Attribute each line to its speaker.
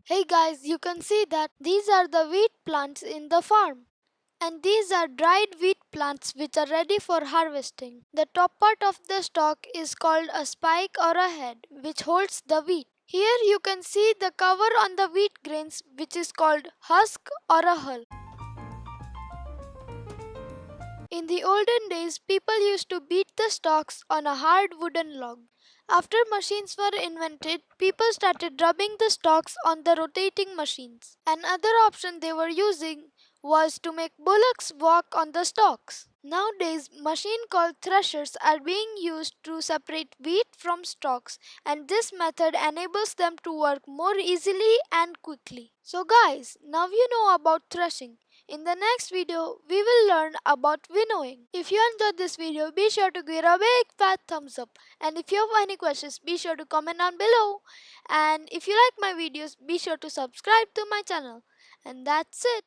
Speaker 1: Hey guys, you can see that these are the wheat plants in the farm. And these are dried wheat plants which are ready for harvesting. The top part of the stalk is called a spike or a head, which holds the wheat. Here you can see the cover on the wheat grains, which is called husk or a hull. In the olden days, people used to beat the stalks on a hard wooden log. After machines were invented, people started rubbing the stalks on the rotating machines. Another option they were using was to make bullocks walk on the stalks. Nowadays, machines called threshers are being used to separate wheat from stalks, and this method enables them to work more easily and quickly. So guys, now you know about threshing. In the next video, we will learn about winnowing. If you enjoyed this video, be sure to give it a big fat thumbs up. And if you have any questions, be sure to comment down below. And if you like my videos, be sure to subscribe to my channel. And that's it.